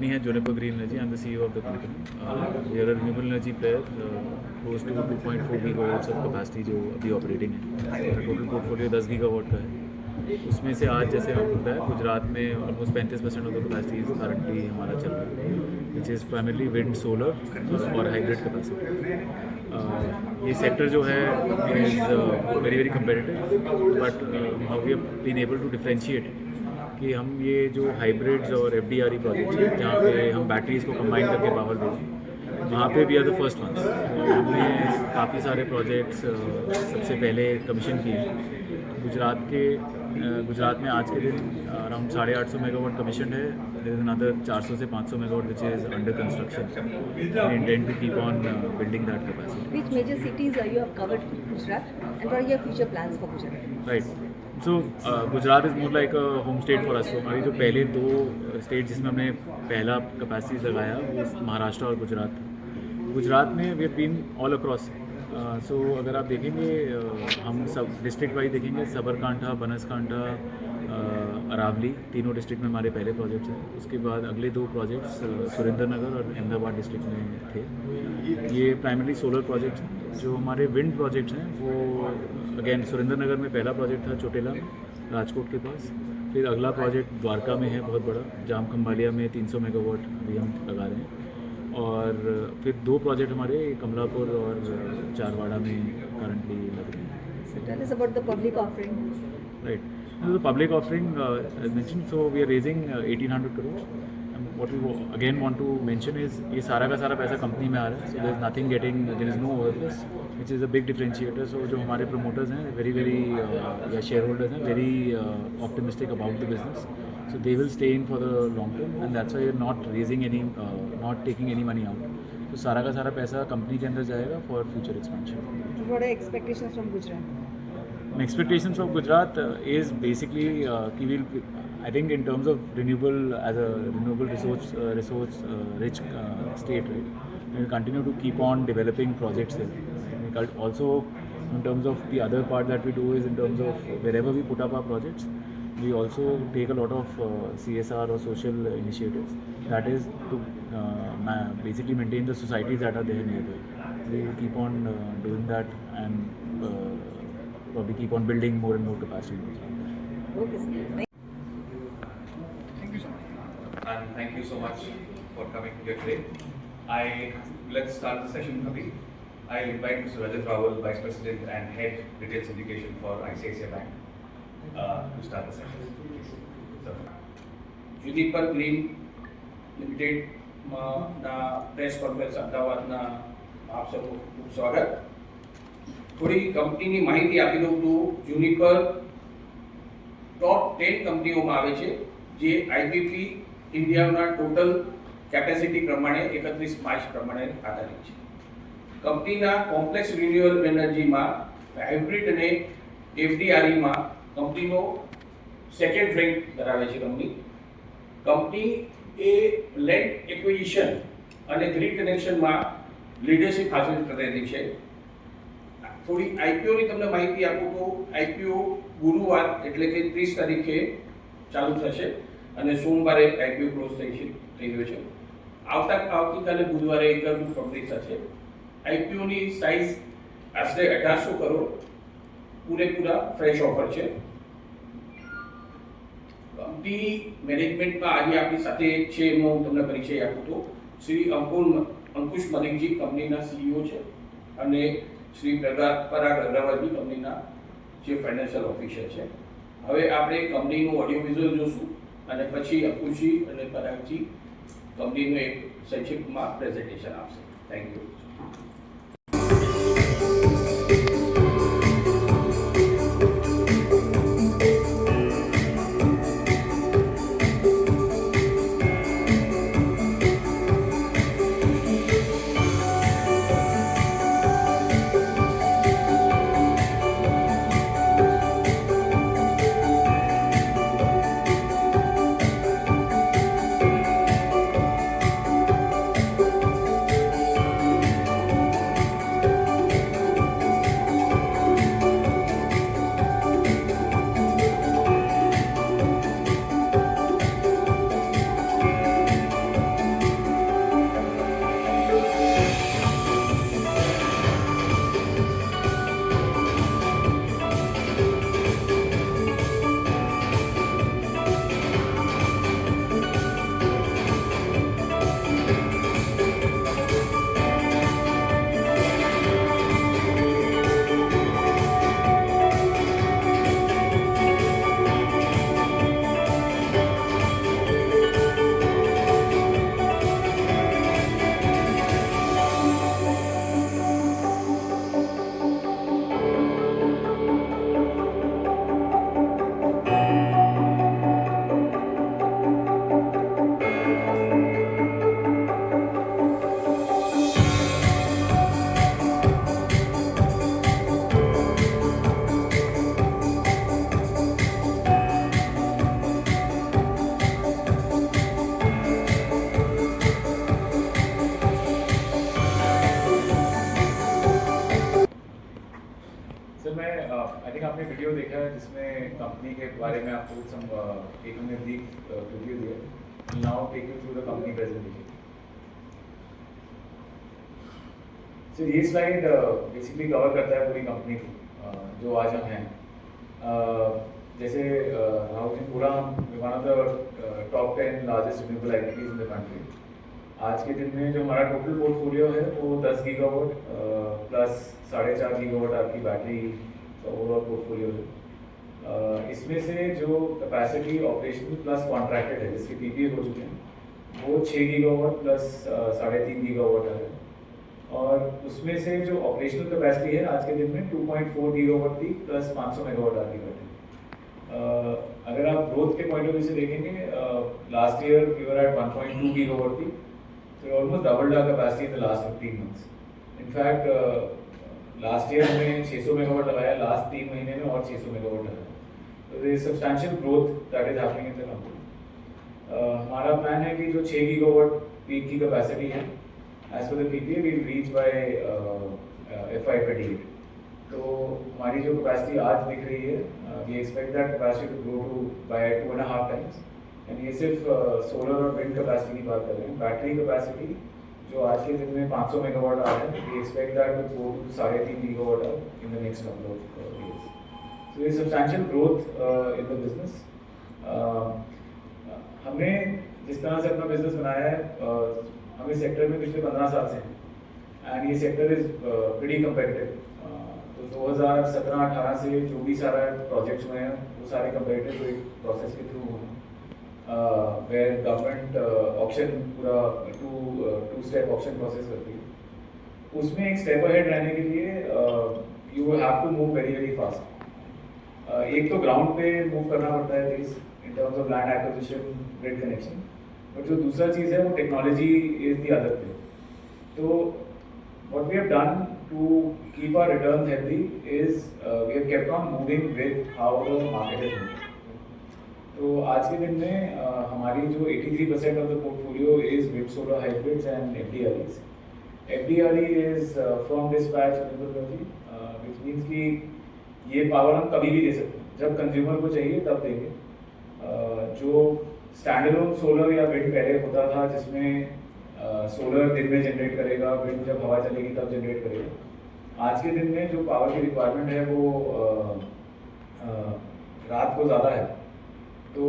company है Juniper Green Energy. I'm the CEO of the company. We are a renewable energy player, close to 2.4 gigawatts of capacity जो अभी operating है. हमारा total portfolio 10 gigawatt का है. उसमें से आज जैसे आपको पता है गुजरात में almost 35% of the capacity currently हमारा चल रहा है, which is primarily wind, solar और हाइब्रिड कैपेसिटी. ये सेक्टर जो है is very very competitive, but we have been able to differentiate कि हम ये जो हाइब्रिड्स और FDRE प्रोजेक्ट्स हैं जहाँ पे हम बैटरीज़ को कंबाइन करके पावर दें, वहाँ पे we are the first ones. हमने काफ़ी सारे प्रोजेक्ट्स सबसे पहले कमीशन किए. गुजरात में आज के दिन अराउंड 850 मेगावाट कमीशन है. देयर इज अनदर 400 से 500 megawatt which is under construction. We intend to keep on building that capacity. Which major cities you have covered Gujarat, and what are your future plans for Gujarat? Right. So Gujarat is more like a home state for us. तो हमारी जो पहले 2 state जिसमें हमने पहला capacities लगाया वो महाराष्ट्र और गुजरात था. गुजरात में we have been all across. So अगर आप देखेंगे हम सब डिस्ट्रिक्ट वाइज देखेंगे, सबरकांठा, बनासकांठा, अरावली, तीनों डिस्ट्रिक्ट में हमारे पहले प्रोजेक्ट्स हैं. उसके बाद अगले 2 प्रोजेक्ट्स सुरेंद्रनगर और अहमदाबाद डिस्ट्रिक्ट में थे. ये प्राइमरली सोलर प्रोजेक्ट्स हैं. जो हमारे विंड प्रोजेक्ट्स हैं वो अगेन सुरेंद्रनगर में पहला प्रोजेक्ट था, चोटेला राजकोट के पास. फिर अगला प्रोजेक्ट द्वारका में है बहुत बड़ा, जाम खंबालिया में 300 मेगावाट अभी हम लगा रहे हैं. और फिर 2 प्रोजेक्ट हमारे कमलापुर और चारवाड़ा में करंटली लग रहे हैं. So tell us about the public offering. Right. The public offering, as mentioned, so we are raising 1,800 crores. And what we again want to mention is ये सारा का सारा पैसा कंपनी में आ रहा है. So there is nothing getting, there is no overplus, which is a big differentiator. So जो हमारे promoters हैं, very या shareholders हैं, very optimistic about the business. So they will stay in for the long term, and that's why we are not raising any, not taking any money out. तो सारा का सारा पैसा कंपनी के अंदर जाएगा for future expansion. What are your expectations from Gujarat? My expectations of Gujarat is basically I think in terms of renewable, as a renewable resource rich state, right? We will continue to keep on developing projects there. And also, in terms of the other part that we do is in terms of wherever we put up our projects, we also take a lot of CSR or social initiatives. That is to basically maintain the societies that are there nearby. We will keep on doing that and probably keep on building more and more capacity. Okay, sir. Thank you so much. And thank you so much for coming here today. Let's start the session, Abhi. I invite Mr. Rajat Rawal, Vice President and Head Retail Syndication for ICICI Bank, to start the session. Please. Sir. Juniper Green Limited ના press conference અમદાવાદના આપ સૌનું ખૂબ સ્વાગત. થોડી કંપનીની માહિતી આપી દઉં તો જુનિપર ટોપ 10 કંપનીઓમાં આવે છે જે આઈપીપી ઇન્ડિયાના ટોટલ કેપેસિટી પ્રમાણે 31 માર્ચ પ્રમાણે આધારિત છે. કંપનીના કોમ્પ્લેક્સ રિન્યુએબલ એનર્જીમાં હાઇબ્રિડ અને એફડીઆરઈમાં કંપનીનો સેકન્ડ રેન્ક ધરાવે છે. કંપની એ લેન્ડ એક્વિઝિશન અને ગ્રીડ કનેક્શનમાં લીડરશિપ હાંસલ કરેલી છે. થોડી આઈપીઓની તમને માહિતી આપું તો આઈપીઓ ગુરુવાર એટલે કે 30 તારીખે ચાલુ થશે અને સોમવારે આઈપીઓ ક્લોઝ થઈ ગયો છે. આવતીકાલે બુધવારે ઇન્ટરવ્યુ પબ્લિક થશે. આઈપીઓની સાઇઝ આશરે 1800 કરોડ, પૂરેપૂરા ફ્રેશ ઓફર છે. કંપની મેનેજમેન્ટમાં આજે આપણી સાથે છે એમનો હું તમને પરિચય આપું તો શ્રી અંકુશ મલિકજી કંપનીના CEO છે અને શ્રી પરાગ અગ્રવાલજી કંપનીના ચીફ ફાઇનાન્શિયલ ઓફિસર છે. હવે આપણે કંપનીનું ઓડિયો વિઝ્યુઅલ જોશું અને પછી અંકુશજી અને પરાગજી કંપનીનું એક સંક્ષિપ્તમાં પ્રેઝન્ટેશન આપશે. Thank you. आपने वीडियो देखा है जिसमें कंपनी के बारे में आपको एक हमने ब्रीफ वीडियो दिया। Now take you through the company presentation. So ये स्लाइड बेसिकली कवर करता है पूरी कंपनी को जो आज हम हैं। जैसे राहुल जी पूरा one of the top 10 largest renewable entities in the country. आज के दिन में जो हमारा टोटल पोर्टफोलियो है वो 10 गीगावाट प्लस 4.5 गीगावाट आपकी बैटरी का ओवरऑल पोर्टफोलियो है। इसमें से जो कैपेसिटी ऑपरेशनल प्लस कॉन्ट्रैक्टेड है जिसके पीपीए हो चुके हैं वो 6 गीगावाट प्लस 3.5 गीगावाट है। और उसमें से जो ऑपरेशनल कैपेसिटी है आज के दिन में 2.4 गीगावाट की प्लस 500 मेगावाट आती बैटरी। अगर आप ग्रोथ के पॉइंट ऑफ व्यू से देखेंगे last year we were at 1.2 gigawatt की, so almost doubled our capacity in the last 15 months. In fact, last year हमने 600 मेगावाट लगाया, लास्ट 3 महीने में और 600 मेगावाट लगाया। So there is substantial growth that is happening in the company. हमारा plan है कि जो 6 गीगावाट पीक की कैपेसिटी है, as per the PPA we will reach by FY 28. तो हमारी जो कैपेसिटी आज दिख रही है, we expect that capacity to grow to by 2.5 times. And ये सिर्फ सोलर और विंड कैपेसिटी की बात कर रहे हैं। बैटरी कैपेसिटी जो आज के दिन में 500 मेगावाट आ है, we expect that to go to 3.5 gigawatt in the next couple of years. So ये substantial growth in the business. हमने जिस तरह से अपना बिजनेस बनाया है, हम इस सेक्टर में पिछले 15 साल से हैं एंड ये सेक्टर इज प्रीटी कम्पेटिटिव। तो 2017-18 से जो भी सारा प्रोजेक्ट्स हुए हैं वो सारे कम्पेटिटिव प्रोसेस के थ्रू हुए हैं। where government auction पूरा two step auction process करती है। उसमें एक step ahead रहने के लिए you have to move very very fast। एक तो ground पे move करना पड़ता है things in terms of land acquisition, grid connection, but जो दूसरा चीज़ है वो technology is the other thing। तो what we have done to keep our returns healthy is we have kept on moving with how the market is moving। तो आज के दिन में हमारी जो 83% of the portfolio is wind solar hybrids and FDREs। FDRE is from dispatch renewable energy, which means कि ये power हम कभी भी दे सकते हैं, जब कंज्यूमर को चाहिए तब देंगे। जो स्टैंडअलोन सोलर या विंड पहले होता था जिसमें सोलर दिन में जनरेट करेगा, विंड जब हवा चलेगी तब जनरेट करेगा। आज के दिन में जो पावर की रिक्वायरमेंट है वो रात को ज़्यादा है। तो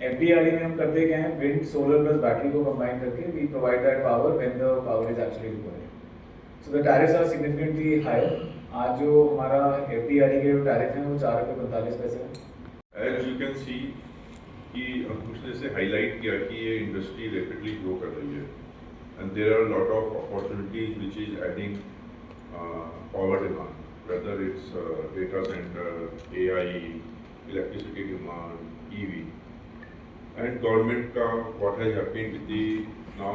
FDRE में हम करते क्या हैं, विंड सोलर प्लस बैटरी को कंबाइन करके we provide that power when the power is actually required. So the tariffs are significantly higher. आज जो हमारा FDRE के जो टैरिफ हैं वो 4.45 रुपये हैं। एज यू कैन सी कि अंकुश ने से हाईलाइट किया कि ये इंडस्ट्री रैपिडली ग्रो कर रही है and there are lot of opportunities which is adding power demand, whether it's data center, AI, electricity demand, EV, and government का what has happened with the now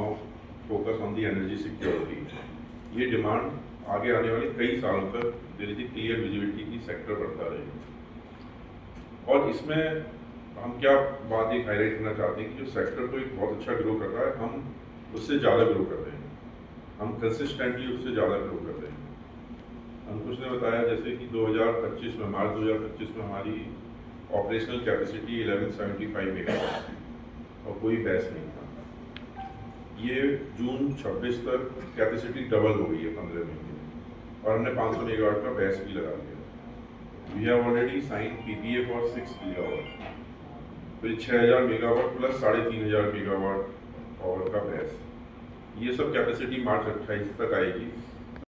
focus on the energy security, ये demand आगे आने वाले कई सालों तक there is a clear visibility की sector बढ़ता रहेगा। और इसमें हम क्या बात एक हाईलाइट करना चाहते हैं कि जो सेक्टर तो एक बहुत अच्छा ग्रो कर रहा है, हम उससे ज़्यादा ग्रो कर रहे हैं, हम कंसिस्टेंटली उससे ज़्यादा ग्रो कर रहे हैं। अंकुश ने बताया जैसे कि 2025 में, मार्च 2025 में हमारी ऑपरेशनल कैपेसिटी 1175 मेगावाट थी और कोई बहस नहीं था। ये जून 26 तक कैपेसिटी डबल हो गई है 15 महीने में और हमने 500 मेगावाट का बहस भी लगा दिया। We have already sign PPA for 6 gigawatt, फिर 6000 मेगावाट प्लस 3500 मेगावाट पावर का बहस। ये सब कैपेसिटी मार्च 28 तक आएगी।